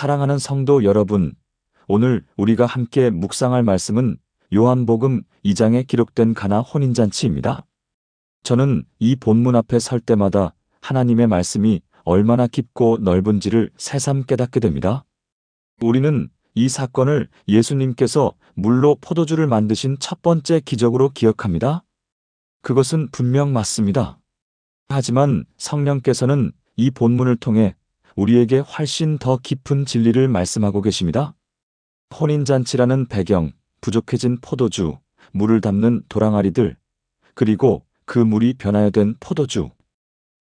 사랑하는 성도 여러분, 오늘 우리가 함께 묵상할 말씀은 요한복음 2장에 기록된 가나 혼인잔치입니다. 저는 이 본문 앞에 설 때마다 하나님의 말씀이 얼마나 깊고 넓은지를 새삼 깨닫게 됩니다. 우리는 이 사건을 예수님께서 물로 포도주를 만드신 첫 번째 기적으로 기억합니다. 그것은 분명 맞습니다. 하지만 성령께서는 이 본문을 통해 우리에게 훨씬 더 깊은 진리를 말씀하고 계십니다. 혼인잔치라는 배경, 부족해진 포도주, 물을 담는 도랑아리들, 그리고 그 물이 변화된 포도주.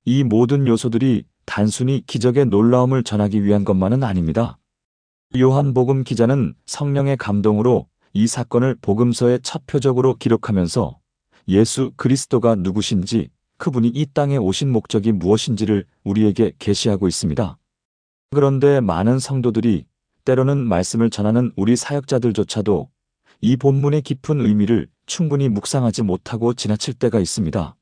이 모든 요소들이 단순히 기적의 놀라움을 전하기 위한 것만은 아닙니다. 요한복음 기자는 성령의 감동으로 이 사건을 복음서의 첫 표적으로 기록하면서 예수 그리스도가 누구신지, 그분이 이 땅에 오신 목적이 무엇인지를 우리에게 계시하고 있습니다. 그런데 많은 성도들이, 때로는 말씀을 전하는 우리 사역자들조차도 이 본문의 깊은 의미를 충분히 묵상하지 못하고 지나칠 때가 있습니다.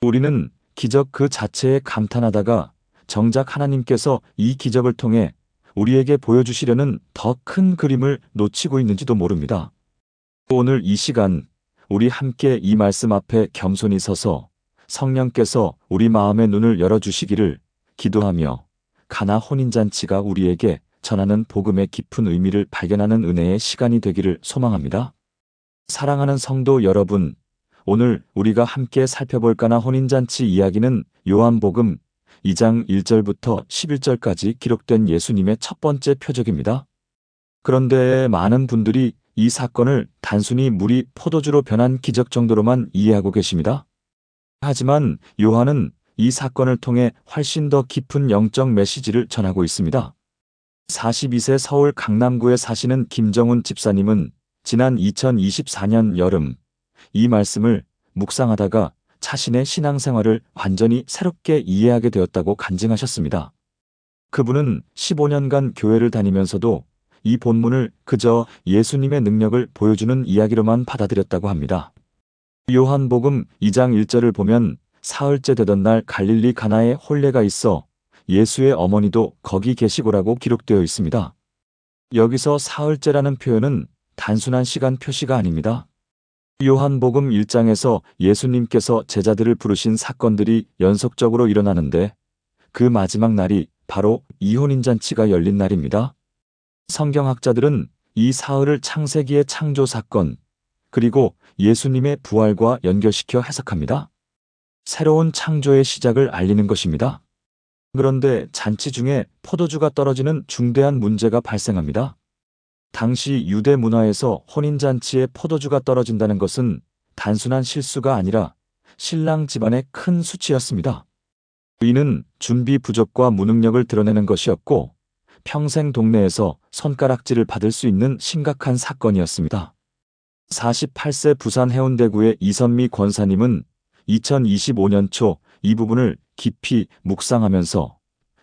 우리는 기적 그 자체에 감탄하다가 정작 하나님께서 이 기적을 통해 우리에게 보여주시려는 더 큰 그림을 놓치고 있는지도 모릅니다. 오늘 이 시간 우리 함께 이 말씀 앞에 겸손히 서서 성령께서 우리 마음의 눈을 열어주시기를 기도하며 가나 혼인잔치가 우리에게 전하는 복음의 깊은 의미를 발견하는 은혜의 시간이 되기를 소망합니다. 사랑하는 성도 여러분, 오늘 우리가 함께 살펴볼 가나 혼인잔치 이야기는 요한복음 2장 1절부터 11절까지 기록된 예수님의 첫 번째 표적입니다. 그런데 많은 분들이 이 사건을 단순히 물이 포도주로 변한 기적 정도로만 이해하고 계십니다. 하지만 요한은 이 사건을 통해 훨씬 더 깊은 영적 메시지를 전하고 있습니다. 42세 서울 강남구에 사시는 김정훈 집사님은 지난 2024년 여름 이 말씀을 묵상하다가 자신의 신앙생활을 완전히 새롭게 이해하게 되었다고 간증하셨습니다. 그분은 15년간 교회를 다니면서도 이 본문을 그저 예수님의 능력을 보여주는 이야기로만 받아들였다고 합니다. 요한복음 2장 1절을 보면 사흘째 되던 날 갈릴리 가나에 혼례가 있어 예수의 어머니도 거기 계시고라고 기록되어 있습니다. 여기서 사흘째라는 표현은 단순한 시간 표시가 아닙니다. 요한복음 1장에서 예수님께서 제자들을 부르신 사건들이 연속적으로 일어나는데 그 마지막 날이 바로 이 혼인잔치가 열린 날입니다. 성경학자들은 이 사흘을 창세기의 창조 사건, 그리고 예수님의 부활과 연결시켜 해석합니다. 새로운 창조의 시작을 알리는 것입니다. 그런데 잔치 중에 포도주가 떨어지는 중대한 문제가 발생합니다. 당시 유대 문화에서 혼인잔치에 포도주가 떨어진다는 것은 단순한 실수가 아니라 신랑 집안의 큰 수치였습니다. 이는 준비 부족과 무능력을 드러내는 것이었고 평생 동네에서 손가락질을 받을 수 있는 심각한 사건이었습니다. 48세 부산 해운대구의 이선미 권사님은 2025년 초 이 부분을 깊이 묵상하면서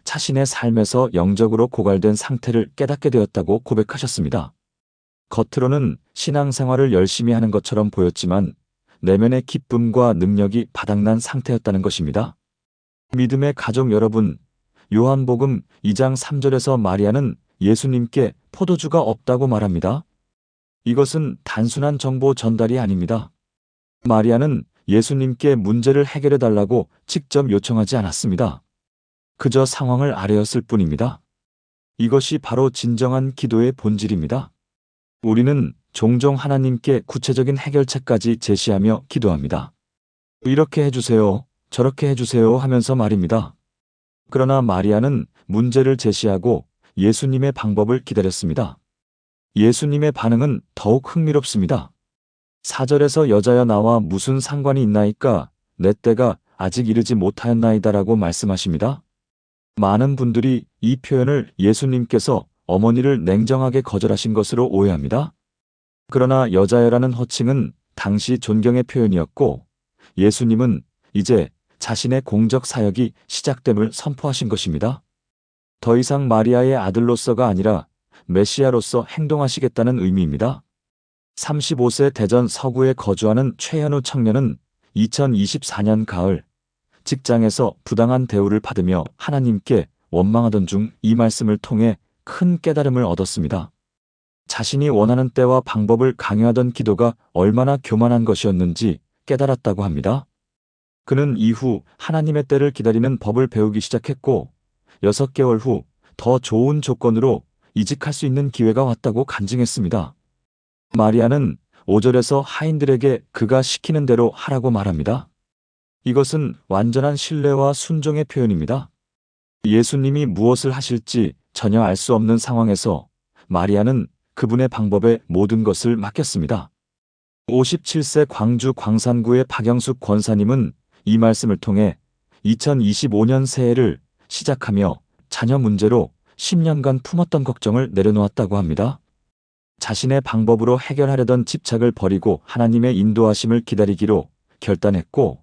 자신의 삶에서 영적으로 고갈된 상태를 깨닫게 되었다고 고백하셨습니다. 겉으로는 신앙생활을 열심히 하는 것처럼 보였지만 내면의 기쁨과 능력이 바닥난 상태였다는 것입니다. 믿음의 가족 여러분, 요한복음 2장 3절에서 마리아는 예수님께 포도주가 없다고 말합니다. 이것은 단순한 정보 전달이 아닙니다. 마리아는 예수님께 문제를 해결해 달라고 직접 요청하지 않았습니다. 그저 상황을 아뢰었을 뿐입니다. 이것이 바로 진정한 기도의 본질입니다. 우리는 종종 하나님께 구체적인 해결책까지 제시하며 기도합니다. 이렇게 해주세요, 저렇게 해주세요 하면서 말입니다. 그러나 마리아는 문제를 제시하고 예수님의 방법을 기다렸습니다. 예수님의 반응은 더욱 흥미롭습니다. 4절에서 여자여 나와 무슨 상관이 있나이까 내 때가 아직 이르지 못하였나이다라고 말씀하십니다. 많은 분들이 이 표현을 예수님께서 어머니를 냉정하게 거절하신 것으로 오해합니다. 그러나 여자여라는 호칭은 당시 존경의 표현이었고 예수님은 이제 자신의 공적 사역이 시작됨을 선포하신 것입니다. 더 이상 마리아의 아들로서가 아니라 메시아로서 행동하시겠다는 의미입니다. 35세 대전 서구에 거주하는 최현우 청년은 2024년 가을 직장에서 부당한 대우를 받으며 하나님께 원망하던 중 이 말씀을 통해 큰 깨달음을 얻었습니다. 자신이 원하는 때와 방법을 강요하던 기도가 얼마나 교만한 것이었는지 깨달았다고 합니다. 그는 이후 하나님의 때를 기다리는 법을 배우기 시작했고 6개월 후 더 좋은 조건으로 이직할 수 있는 기회가 왔다고 간증했습니다. 마리아는 5절에서 하인들에게 그가 시키는 대로 하라고 말합니다. 이것은 완전한 신뢰와 순종의 표현입니다. 예수님이 무엇을 하실지 전혀 알 수 없는 상황에서 마리아는 그분의 방법에 모든 것을 맡겼습니다. 57세 광주 광산구의 박영숙 권사님은 이 말씀을 통해 2025년 새해를 시작하며 자녀 문제로 10년간 품었던 걱정을 내려놓았다고 합니다. 자신의 방법으로 해결하려던 집착을 버리고 하나님의 인도하심을 기다리기로 결단했고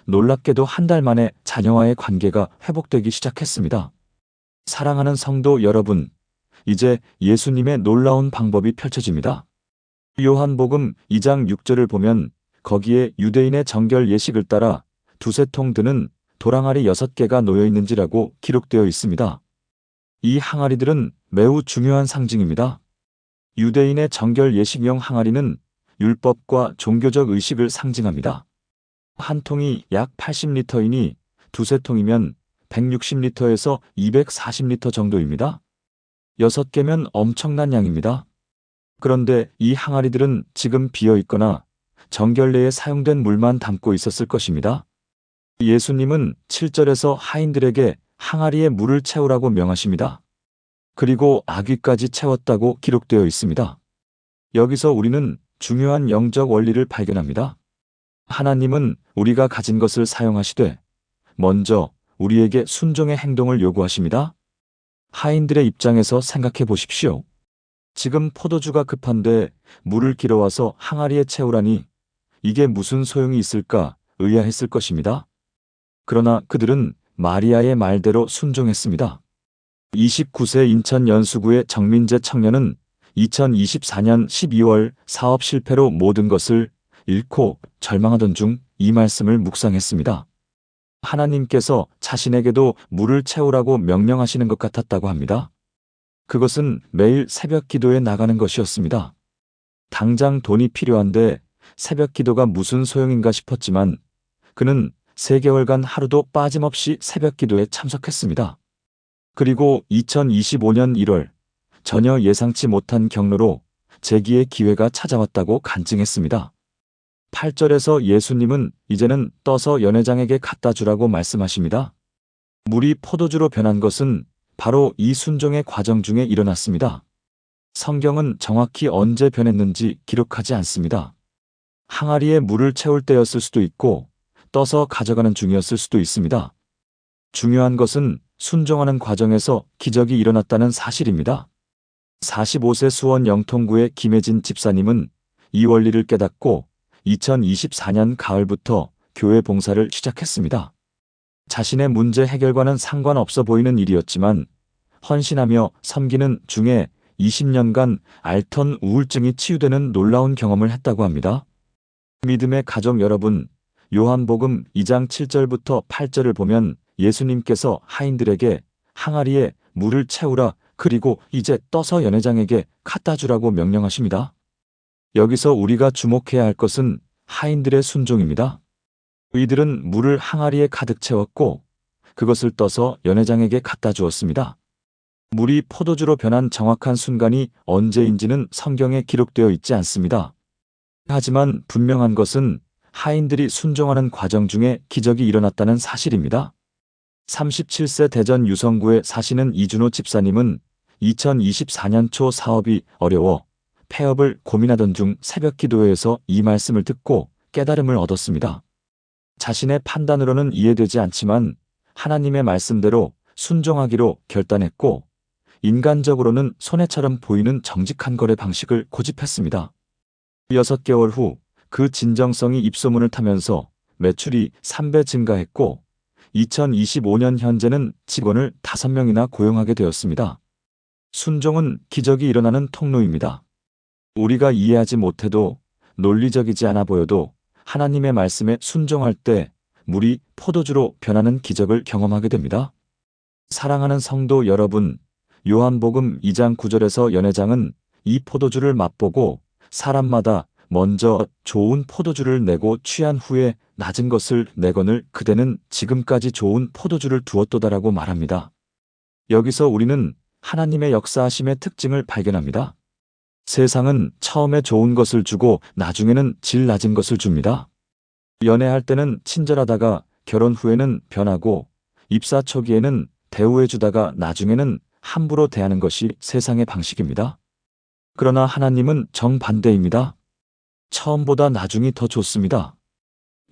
놀랍게도 한 달 만에 자녀와의 관계가 회복되기 시작했습니다. 사랑하는 성도 여러분, 이제 예수님의 놀라운 방법이 펼쳐집니다. 요한복음 2장 6절을 보면 거기에 유대인의 정결 예식을 따라 두세 통 드는 도랑아리 6개가 놓여 있는지라고 기록되어 있습니다. 이 항아리들은 매우 중요한 상징입니다. 유대인의 정결 예식용 항아리는 율법과 종교적 의식을 상징합니다. 한 통이 약 80리터이니 두세 통이면 160리터에서 240리터 정도입니다. 6개면 엄청난 양입니다. 그런데 이 항아리들은 지금 비어 있거나 정결례에 사용된 물만 담고 있었을 것입니다. 예수님은 7절에서 하인들에게 항아리에 물을 채우라고 명하십니다. 그리고 아귀까지 채웠다고 기록되어 있습니다. 여기서 우리는 중요한 영적 원리를 발견합니다. 하나님은 우리가 가진 것을 사용하시되 먼저 우리에게 순종의 행동을 요구하십니다. 하인들의 입장에서 생각해 보십시오. 지금 포도주가 급한데 물을 길어와서 항아리에 채우라니 이게 무슨 소용이 있을까 의아했을 것입니다. 그러나 그들은 마리아의 말대로 순종했습니다. 29세 인천 연수구의 정민재 청년은 2024년 12월 사업 실패로 모든 것을 잃고 절망하던 중 이 말씀을 묵상했습니다. 하나님께서 자신에게도 물을 채우라고 명령하시는 것 같았다고 합니다. 그것은 매일 새벽 기도에 나가는 것이었습니다. 당장 돈이 필요한데 새벽 기도가 무슨 소용인가 싶었지만 그는 3개월간 하루도 빠짐없이 새벽 기도에 참석했습니다. 그리고 2025년 1월 전혀 예상치 못한 경로로 재기의 기회가 찾아왔다고 간증했습니다. 8절에서 예수님은 이제는 떠서 연회장에게 갖다 주라고 말씀하십니다. 물이 포도주로 변한 것은 바로 이 순종의 과정 중에 일어났습니다. 성경은 정확히 언제 변했는지 기록하지 않습니다. 항아리에 물을 채울 때였을 수도 있고 떠서 가져가는 중이었을 수도 있습니다. 중요한 것은 순종하는 과정에서 기적이 일어났다는 사실입니다. 45세 수원 영통구의 김혜진 집사님은 이 원리를 깨닫고 2024년 가을부터 교회 봉사를 시작했습니다. 자신의 문제 해결과는 상관없어 보이는 일이었지만 헌신하며 섬기는 중에 20년간 앓던 우울증이 치유되는 놀라운 경험을 했다고 합니다. 믿음의 가족 여러분, 요한복음 2장 7절부터 8절을 보면 예수님께서 하인들에게 항아리에 물을 채우라 그리고 이제 떠서 연회장에게 갖다 주라고 명령하십니다. 여기서 우리가 주목해야 할 것은 하인들의 순종입니다. 이들은 물을 항아리에 가득 채웠고 그것을 떠서 연회장에게 갖다 주었습니다. 물이 포도주로 변한 정확한 순간이 언제인지는 성경에 기록되어 있지 않습니다. 하지만 분명한 것은 하인들이 순종하는 과정 중에 기적이 일어났다는 사실입니다. 37세 대전 유성구에 사시는 이준호 집사님은 2024년 초 사업이 어려워 폐업을 고민하던 중 새벽 기도회에서 이 말씀을 듣고 깨달음을 얻었습니다. 자신의 판단으로는 이해되지 않지만 하나님의 말씀대로 순종하기로 결단했고 인간적으로는 손해처럼 보이는 정직한 거래 방식을 고집했습니다. 6개월 후 그 진정성이 입소문을 타면서 매출이 3배 증가했고 2025년 현재는 직원을 5명이나 고용하게 되었습니다. 순종은 기적이 일어나는 통로입니다. 우리가 이해하지 못해도 논리적이지 않아 보여도 하나님의 말씀에 순종할 때 물이 포도주로 변하는 기적을 경험하게 됩니다. 사랑하는 성도 여러분, 요한복음 2장 9절에서 연회장은 이 포도주를 맛보고 사람마다 먼저 좋은 포도주를 내고 취한 후에 낮은 것을 내거늘 그대는 지금까지 좋은 포도주를 두었도다라고 말합니다. 여기서 우리는 하나님의 역사하심의 특징을 발견합니다. 세상은 처음에 좋은 것을 주고 나중에는 질 낮은 것을 줍니다. 연애할 때는 친절하다가 결혼 후에는 변하고 입사 초기에는 대우해 주다가 나중에는 함부로 대하는 것이 세상의 방식입니다. 그러나 하나님은 정반대입니다. 처음보다 나중이 더 좋습니다.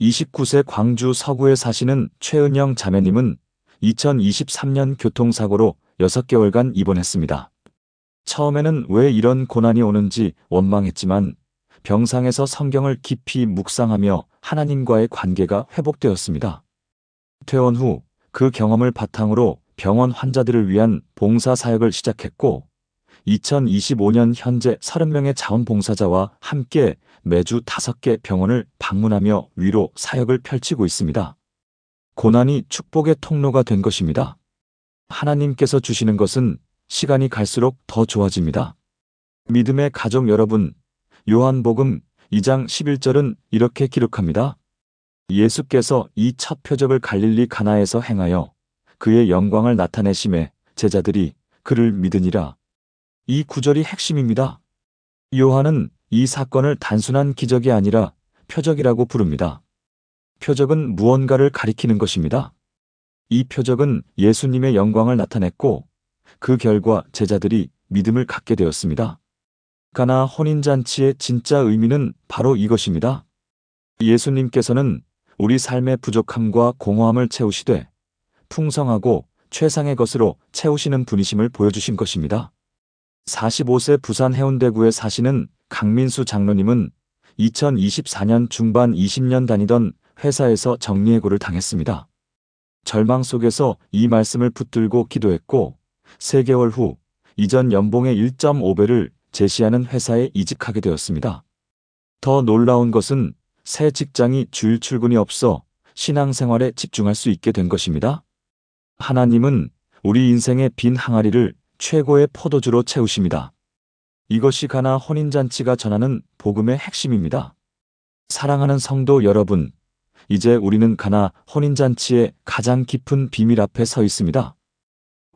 29세 광주 서구에 사시는 최은영 자매님은 2023년 교통사고로 6개월간 입원했습니다. 처음에는 왜 이런 고난이 오는지 원망했지만 병상에서 성경을 깊이 묵상하며 하나님과의 관계가 회복되었습니다. 퇴원 후 그 경험을 바탕으로 병원 환자들을 위한 봉사 사역을 시작했고 2025년 현재 30명의 자원봉사자와 함께 매주 5개 병원을 방문하며 위로 사역을 펼치고 있습니다. 고난이 축복의 통로가 된 것입니다. 하나님께서 주시는 것은 시간이 갈수록 더 좋아집니다. 믿음의 가족 여러분, 요한복음 2장 11절은 이렇게 기록합니다. 예수께서 이 첫 표적을 갈릴리 가나에서 행하여 그의 영광을 나타내심에 제자들이 그를 믿으니라. 이 구절이 핵심입니다. 요한은 이 사건을 단순한 기적이 아니라 표적이라고 부릅니다. 표적은 무언가를 가리키는 것입니다. 이 표적은 예수님의 영광을 나타냈고 그 결과 제자들이 믿음을 갖게 되었습니다. 가나 혼인잔치의 진짜 의미는 바로 이것입니다. 예수님께서는 우리 삶의 부족함과 공허함을 채우시되 풍성하고 최상의 것으로 채우시는 분이심을 보여주신 것입니다. 45세 부산 해운대구에 사시는 강민수 장로님은 2024년 중반 20년 다니던 회사에서 정리해고를 당했습니다. 절망 속에서 이 말씀을 붙들고 기도했고 3개월 후 이전 연봉의 1.5배를 제시하는 회사에 이직하게 되었습니다. 더 놀라운 것은 새 직장이 주일 출근이 없어 신앙생활에 집중할 수 있게 된 것입니다. 하나님은 우리 인생의 빈 항아리를 최고의 포도주로 채우십니다. 이것이 가나 혼인잔치가 전하는 복음의 핵심입니다. 사랑하는 성도 여러분, 이제 우리는 가나 혼인잔치의 가장 깊은 비밀 앞에 서 있습니다.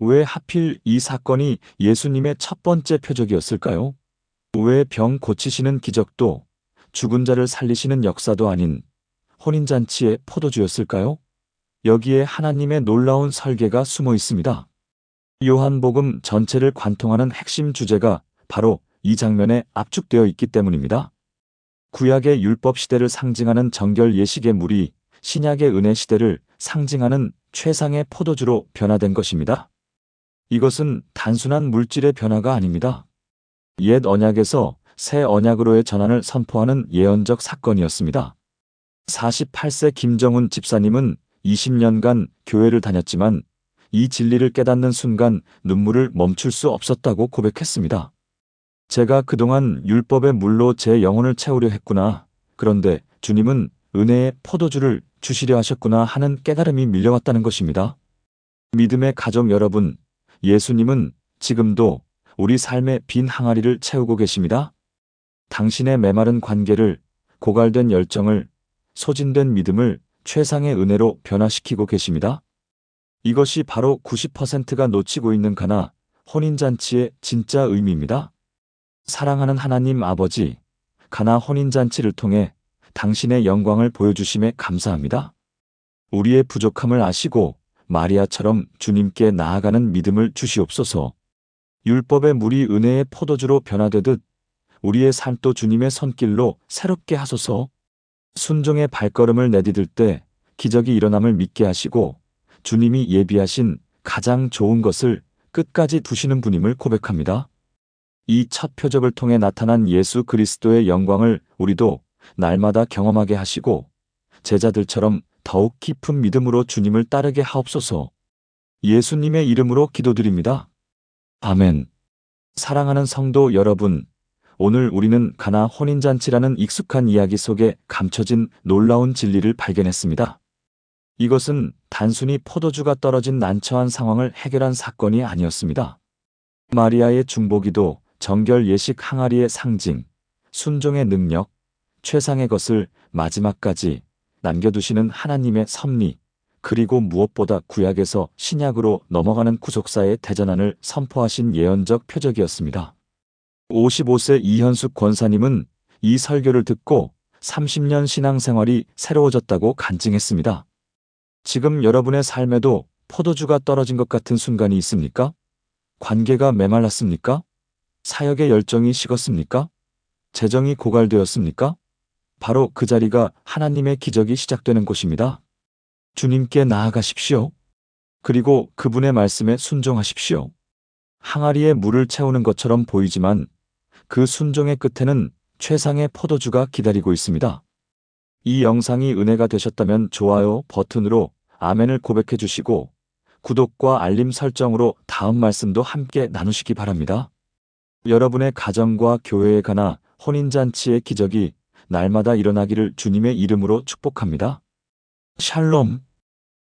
왜 하필 이 사건이 예수님의 첫 번째 표적이었을까요? 왜 병 고치시는 기적도 죽은 자를 살리시는 역사도 아닌 혼인잔치의 포도주였을까요? 여기에 하나님의 놀라운 설계가 숨어 있습니다. 요한복음 전체를 관통하는 핵심 주제가 바로 이 장면에 압축되어 있기 때문입니다. 구약의 율법 시대를 상징하는 정결 예식의 물이 신약의 은혜 시대를 상징하는 최상의 포도주로 변화된 것입니다. 이것은 단순한 물질의 변화가 아닙니다. 옛 언약에서 새 언약으로의 전환을 선포하는 예언적 사건이었습니다. 48세 김정훈 집사님은 20년간 교회를 다녔지만 이 진리를 깨닫는 순간 눈물을 멈출 수 없었다고 고백했습니다. 제가 그동안 율법의 물로 제 영혼을 채우려 했구나. 그런데 주님은 은혜의 포도주를 주시려 하셨구나 하는 깨달음이 밀려왔다는 것입니다. 믿음의 가족 여러분, 예수님은 지금도 우리 삶의 빈 항아리를 채우고 계십니다. 당신의 메마른 관계를, 고갈된 열정을, 소진된 믿음을 최상의 은혜로 변화시키고 계십니다. 이것이 바로 90%가 놓치고 있는 가나 혼인잔치의 진짜 의미입니다. 사랑하는 하나님 아버지, 가나 혼인잔치를 통해 당신의 영광을 보여주심에 감사합니다. 우리의 부족함을 아시고 마리아처럼 주님께 나아가는 믿음을 주시옵소서. 율법의 물이 은혜의 포도주로 변화되듯 우리의 삶도 주님의 손길로 새롭게 하소서. 순종의 발걸음을 내디딜 때 기적이 일어남을 믿게 하시고 주님이 예비하신 가장 좋은 것을 끝까지 두시는 분임을 고백합니다. 이 첫 표적을 통해 나타난 예수 그리스도의 영광을 우리도 날마다 경험하게 하시고 제자들처럼 더욱 깊은 믿음으로 주님을 따르게 하옵소서. 예수님의 이름으로 기도드립니다. 아멘. 사랑하는 성도 여러분, 오늘 우리는 가나 혼인잔치라는 익숙한 이야기 속에 감춰진 놀라운 진리를 발견했습니다. 이것은 단순히 포도주가 떨어진 난처한 상황을 해결한 사건이 아니었습니다. 마리아의 중보기도, 정결 예식 항아리의 상징, 순종의 능력, 최상의 것을 마지막까지 남겨두시는 하나님의 섭리, 그리고 무엇보다 구약에서 신약으로 넘어가는 구속사의 대전환을 선포하신 예언적 표적이었습니다. 55세 이현숙 권사님은 이 설교를 듣고 30년 신앙생활이 새로워졌다고 간증했습니다. 지금 여러분의 삶에도 포도주가 떨어진 것 같은 순간이 있습니까? 관계가 메말랐습니까? 사역의 열정이 식었습니까? 재정이 고갈되었습니까? 바로 그 자리가 하나님의 기적이 시작되는 곳입니다. 주님께 나아가십시오. 그리고 그분의 말씀에 순종하십시오. 항아리에 물을 채우는 것처럼 보이지만 그 순종의 끝에는 최상의 포도주가 기다리고 있습니다. 이 영상이 은혜가 되셨다면 좋아요 버튼으로 아멘을 고백해 주시고 구독과 알림 설정으로 다음 말씀도 함께 나누시기 바랍니다. 여러분의 가정과 교회에 관한 혼인잔치의 기적이 날마다 일어나기를 주님의 이름으로 축복합니다. 샬롬.